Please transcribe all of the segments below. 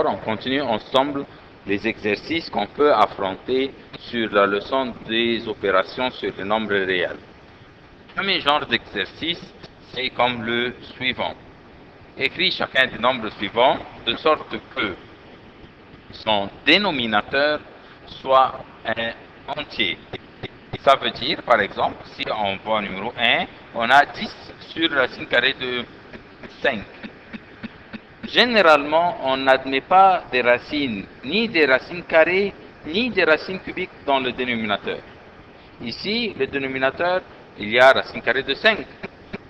Alors, on continue ensemble les exercices qu'on peut affronter sur la leçon des opérations sur les nombres réels. Le premier genre d'exercice, c'est comme le suivant. Écris chacun des nombres suivants de sorte que son dénominateur soit un entier. Ça veut dire, par exemple, si on voit numéro 1, on a 10 sur racine carrée de 5. Généralement, on n'admet pas des racines, ni des racines carrées, ni des racines cubiques dans le dénominateur. Ici, le dénominateur, il y a racine carrée de 5.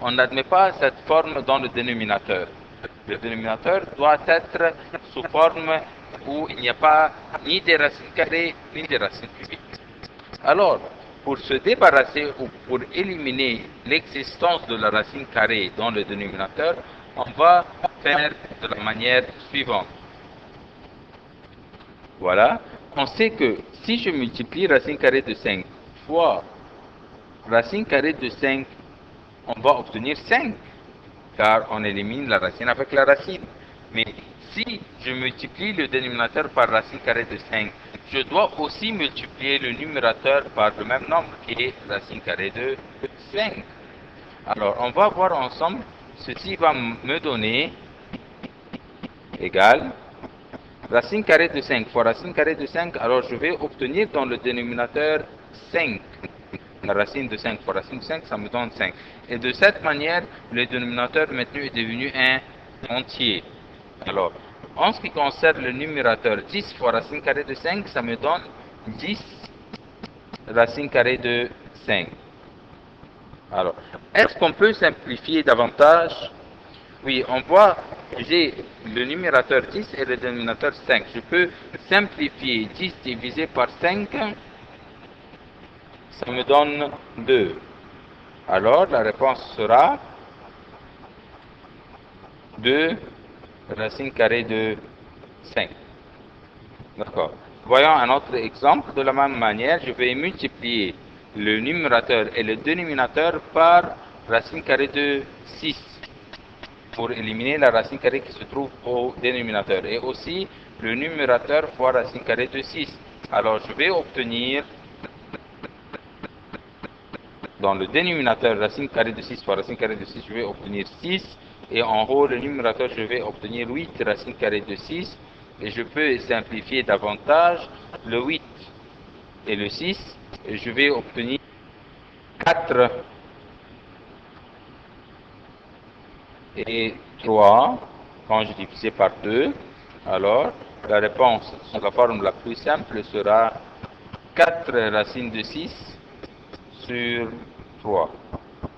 On n'admet pas cette forme dans le dénominateur. Le dénominateur doit être sous forme où il n'y a pas ni des racines carrées, ni des racines cubiques. Alors, pour se débarrasser ou pour éliminer l'existence de la racine carrée dans le dénominateur, on va faire de la manière suivante. Voilà. On sait que si je multiplie racine carrée de 5 fois racine carrée de 5, on va obtenir 5, car on élimine la racine avec la racine. Mais si je multiplie le dénominateur par racine carrée de 5, je dois aussi multiplier le numérateur par le même nombre qui est racine carrée de 5. Alors, on va voir ensemble, ceci va me donner égal racine carrée de 5 fois racine carrée de 5, alors je vais obtenir dans le dénominateur 5. La racine de 5 fois racine de 5, ça me donne 5. Et de cette manière, le dénominateur maintenant est devenu un entier. Alors, en ce qui concerne le numérateur, 10 fois racine carrée de 5, ça me donne 10 racine carrée de 5. Alors, est-ce qu'on peut simplifier davantage? Oui, on voit, j'ai le numérateur 10 et le dénominateur 5. Je peux simplifier 10 divisé par 5, ça me donne 2. Alors, la réponse sera 2 racine carrée de 5. D'accord. Voyons un autre exemple. De la même manière, je vais multiplier le numérateur et le dénominateur par racine carrée de 6 pour éliminer la racine carrée qui se trouve au dénominateur. Et aussi le numérateur fois racine carrée de 6. Alors, je vais obtenir dans le dénominateur racine carrée de 6 fois racine carrée de 6, je vais obtenir 6. Et en haut, le numérateur, je vais obtenir 8 racine carrée de 6. Et je peux simplifier davantage le 8 et le 6. Et je vais obtenir 4 et 3 quand je divise par 2. Alors, la réponse sous la forme la plus simple sera 4 racines de 6 sur 3.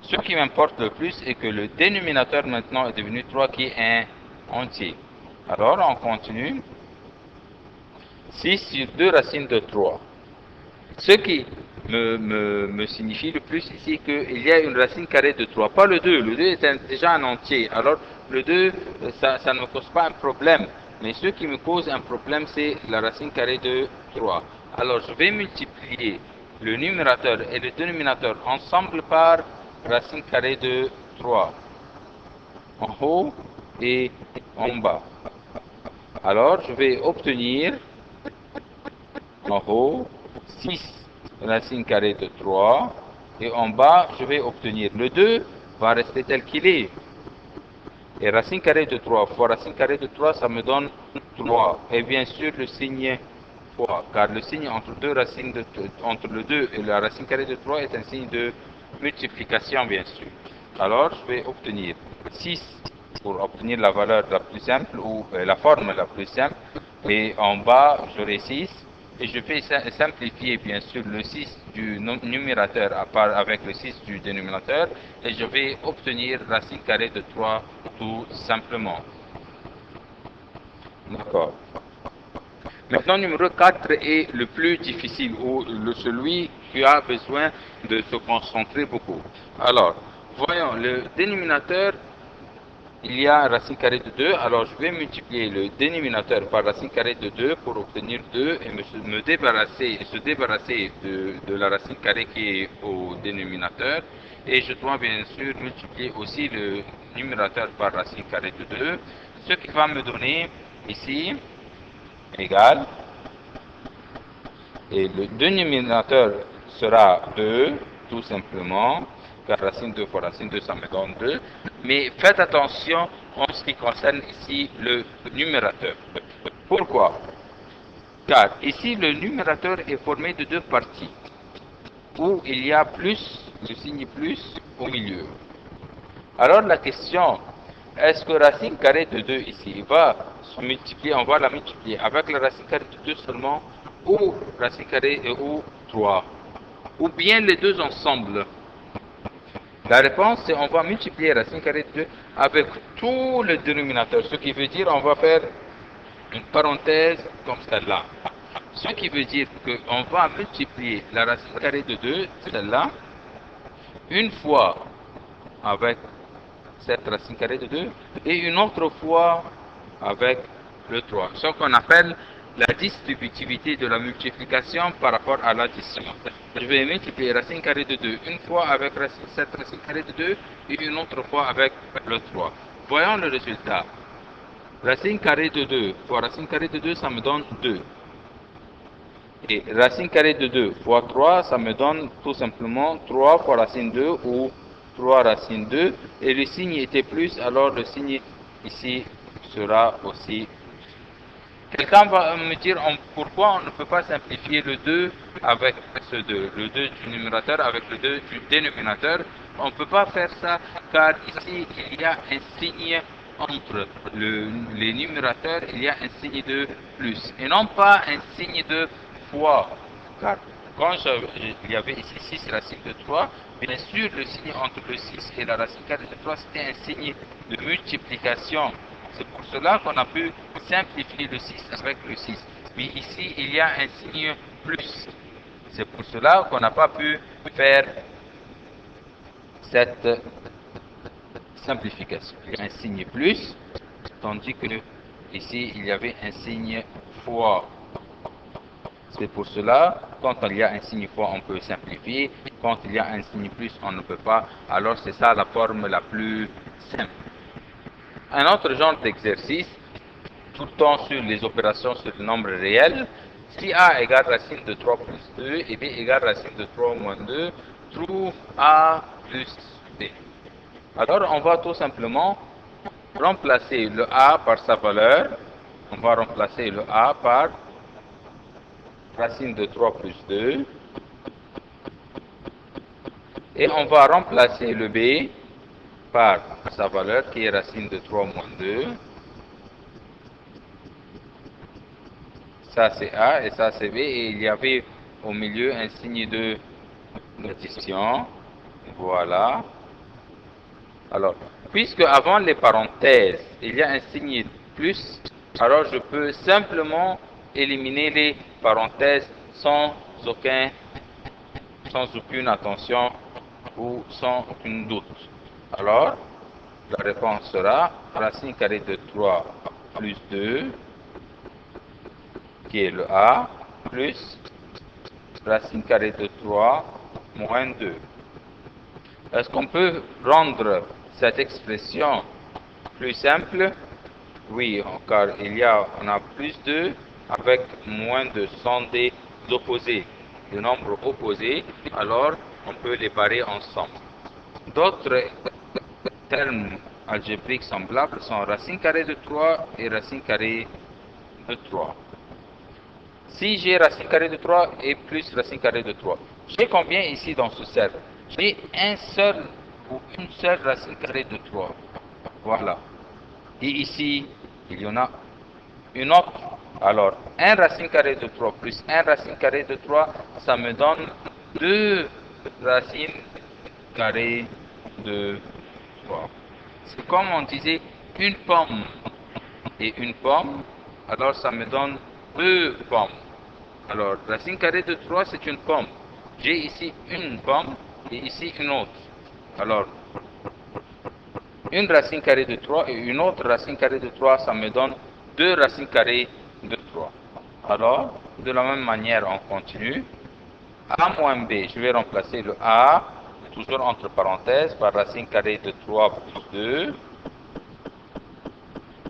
Ce qui m'importe le plus est que le dénominateur maintenant est devenu 3 qui est un entier. Alors, on continue. 6 sur 2 racines de 3. Ce qui me signifie le plus ici qu'il y a une racine carrée de 3. Pas le 2. Le 2 est déjà un entier. Alors, le 2, ça ne me cause pas un problème. Mais ce qui me cause un problème, c'est la racine carrée de 3. Alors, je vais multiplier le numérateur et le dénominateur ensemble par racine carrée de 3. En haut et en bas. Alors, je vais obtenir en haut 6 racine carrée de 3. Et en bas, je vais obtenir le 2 va rester tel qu'il est. Et racine carrée de 3 fois racine carrée de 3, ça me donne 3. Et bien sûr, le signe fois, car le signe entre entre le 2 et la racine carrée de 3 est un signe de multiplication, bien sûr. Alors, je vais obtenir 6 pour obtenir la valeur la plus simple, ou la forme la plus simple. Et en bas, j'aurai 6. Et je vais simplifier, bien sûr, le 6 du numérateur avec le 6 du dénominateur. Et je vais obtenir racine carrée de 3 tout simplement. D'accord. Maintenant, numéro 4 est le plus difficile, ou celui qui a besoin de se concentrer beaucoup. Alors, voyons, le dénominateur, il y a racine carrée de 2, alors je vais multiplier le dénominateur par racine carrée de 2 pour obtenir 2 et se débarrasser de la racine carrée qui est au dénominateur. Et je dois bien sûr multiplier aussi le numérateur par racine carrée de 2, ce qui va me donner ici égale, et le dénominateur sera 2, tout simplement, car racine 2 fois racine 2, ça me donne 2. Mais faites attention en ce qui concerne ici le numérateur. Pourquoi? Car ici, le numérateur est formé de deux parties, où il y a plus, le signe plus, au milieu. Alors la question, est-ce que racine carrée de 2 ici va se multiplier, on va la multiplier avec la racine carrée de 2 seulement, ou racine carrée ou 3, ou bien les deux ensemble? La réponse c'est on va multiplier racine carrée de 2 avec tout le dénominateur, ce qui veut dire on va faire une parenthèse comme celle-là. Ce qui veut dire qu'on va multiplier la racine carrée de 2, celle-là, une fois avec cette racine carrée de 2 et une autre fois avec le 3. Ce qu'on appelle la distributivité de la multiplication par rapport à l'addition. Je vais multiplier racine carrée de 2 une fois avec cette racine carrée de 2 et une autre fois avec le 3. Voyons le résultat. Racine carrée de 2 fois racine carrée de 2, ça me donne 2. Et racine carrée de 2 fois 3, ça me donne tout simplement 3 fois racine 2 ou 3 racine 2. Et le signe était plus, alors le signe ici sera aussi. Quelqu'un va me dire pourquoi on ne peut pas simplifier le 2 avec ce 2, le 2 du numérateur avec le 2 du dénominateur. On ne peut pas faire ça car ici il y a un signe entre les numérateurs, il y a un signe de plus et non pas un signe de fois. Car quand il y avait ici 6 racines de 3, bien sûr le signe entre le 6 et la racine carrée de 3 c'était un signe de multiplication. C'est pour cela qu'on a pu simplifier le 6 avec le 6. Mais ici, il y a un signe plus. C'est pour cela qu'on n'a pas pu faire cette simplification. Il y a un signe plus, tandis que ici, il y avait un signe fois. C'est pour cela, quand il y a un signe fois, on peut simplifier. Quand il y a un signe plus, on ne peut pas. Alors, c'est ça la forme la plus simple. Un autre genre d'exercice, tout le temps sur les opérations sur le nombre réel, si A égale racine de 3 plus 2 et B égale racine de 3 moins 2, trouve A plus B. Alors on va tout simplement remplacer le A par sa valeur. On va remplacer le A par racine de 3 plus 2. Et on va remplacer le B par sa valeur qui est racine de 3 moins 2. Ça c'est A et ça c'est B et il y avait au milieu un signe de addition. Voilà. Alors, puisque avant les parenthèses, il y a un signe plus, alors je peux simplement éliminer les parenthèses sans aucune attention ou sans aucun doute. Alors, la réponse sera racine carrée de 3 plus 2, qui est le A, plus racine carrée de 3 moins 2. Est-ce qu'on peut rendre cette expression plus simple? Oui, car on a plus 2 avec moins 2, ce sont des opposés, des nombres opposés, alors on peut les barrer ensemble. D'autres termes algébriques semblables sont racine carrée de 3 et racine carrée de 3. Si j'ai racine carrée de 3 et plus racine carrée de 3, j'ai combien ici dans ce cercle? J'ai un seul ou une seule racine carrée de 3. Voilà. Et ici, il y en a une autre. Alors, 1 racine carrée de 3 plus 1 racine carrée de 3, ça me donne 2 racines carrées de 3. C'est comme on disait une pomme et une pomme, alors ça me donne 2 pommes. Alors, racine carrée de 3, c'est une pomme. J'ai ici une pomme et ici une autre. Alors, une racine carrée de 3 et une autre racine carrée de 3, ça me donne 2 racines carrées de 3. Alors, de la même manière, on continue. A moins B, je vais remplacer le A, toujours entre parenthèses, par racine carrée de 3 plus 2.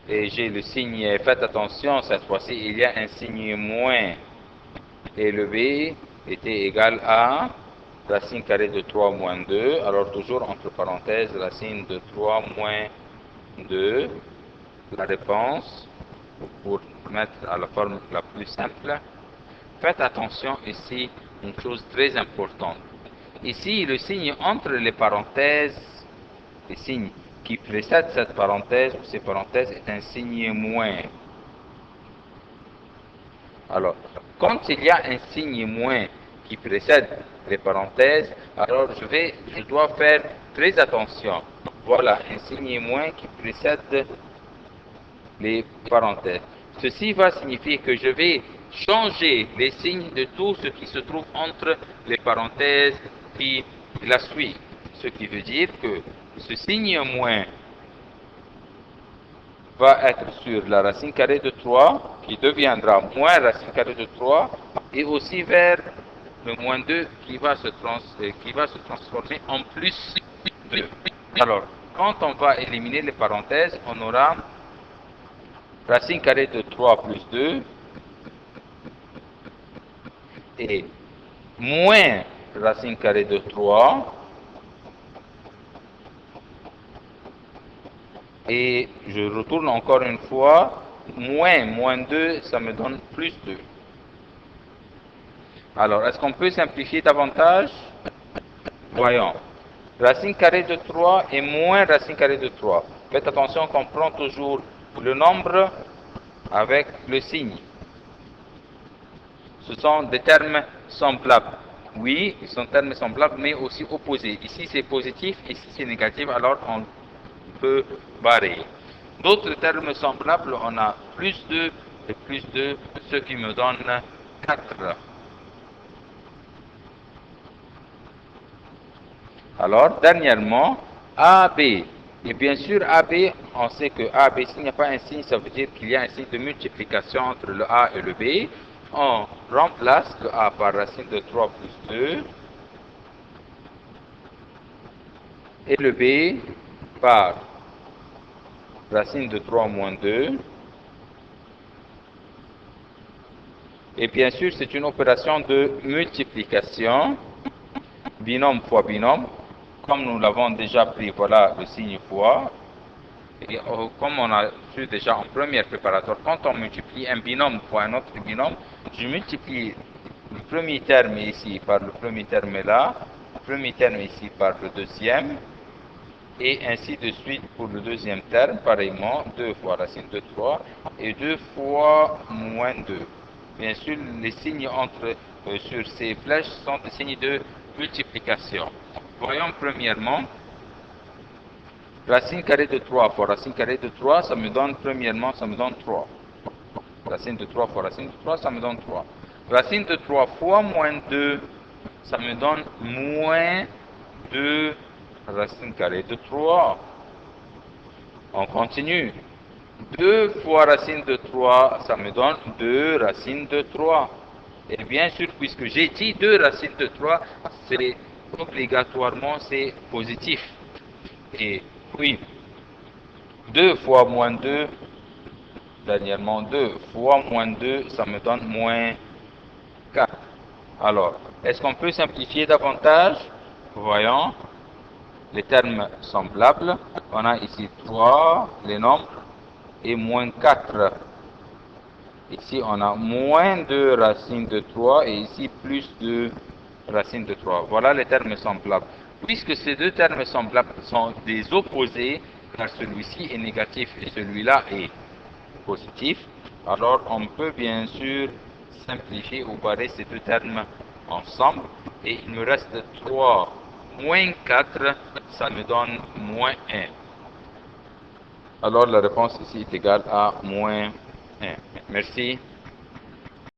et j'ai le signe, faites attention, cette fois-ci, il y a un signe moins, et le b était égal à racine carrée de 3 moins 2, alors toujours entre parenthèses, racine de 3 moins 2, la réponse, pour mettre à la forme la plus simple. Faites attention ici, une chose très importante. Ici, le signe entre les parenthèses, le signe qui précède cette parenthèse ou ces parenthèses est un signe moins. Alors, quand il y a un signe moins qui précède les parenthèses, alors je dois faire très attention. Voilà, un signe moins qui précède les parenthèses. Ceci va signifier que je vais changer les signes de tout ce qui se trouve entre les parenthèses qui la suivent. Ce qui veut dire que ce signe moins va être sur la racine carrée de 3, qui deviendra moins racine carrée de 3, et aussi vers le moins 2 qui va se transformer en plus 2. Alors, quand on va éliminer les parenthèses, on aura racine carrée de 3 plus 2 et moins racine carrée de 3 et je retourne encore une fois, moins 2, ça me donne plus 2. Alors, est-ce qu'on peut simplifier davantage? Voyons. Racine carrée de 3 et moins racine carrée de 3. Faites attention qu'on prend toujours le nombre avec le signe. Ce sont des termes semblables. Oui, ils sont termes semblables, mais aussi opposés. Ici, c'est positif, ici, c'est négatif, alors on peut barrer. D'autres termes semblables, on a plus 2 et plus 2, ce qui me donne 4. Alors, dernièrement, AB. Et bien sûr, AB, on sait que AB, s'il n'y a pas un signe, ça veut dire qu'il y a un signe de multiplication entre le A et le B. On remplace le A par racine de 3 plus 2 et le B par racine de 3 moins 2. Et bien sûr, c'est une opération de multiplication, binôme fois binôme. Comme nous l'avons déjà pris, voilà le signe fois. Et comme on a vu déjà en première préparatoire, quand on multiplie un binôme fois un autre binôme, je multiplie le premier terme ici par le premier terme là, le premier terme ici par le deuxième, et ainsi de suite pour le deuxième terme, pareillement, 2 fois racine de 3 et 2 fois moins 2. Bien sûr, les signes sur ces flèches sont des signes de multiplication. Voyons premièrement, racine carrée de 3 fois racine carrée de 3, ça me donne premièrement, ça me donne 3. Racine de 3 fois racine de 3, ça me donne 3. Racine de 3 fois moins 2, ça me donne moins 2 racine carrée de 3. On continue. 2 fois racine de 3, ça me donne 2 racines de 3. Et bien sûr, puisque j'ai dit 2 racines de 3, c'est obligatoirement c'est positif. Et oui, 2 fois moins 2, dernièrement 2 fois moins 2, ça me donne moins 4. Alors, est-ce qu'on peut simplifier davantage? Voyons les termes semblables. On a ici 3, les nombres, et moins 4. Ici, on a moins 2 racines de 3 et ici plus 2 racines de 3. Voilà les termes semblables. Puisque ces deux termes semblables sont des opposés, car celui-ci est négatif et celui-là est positif, alors on peut bien sûr simplifier ou barrer ces deux termes ensemble et il me reste 3 moins 4, ça me donne moins 1. Alors la réponse ici est égale à moins 1. Merci.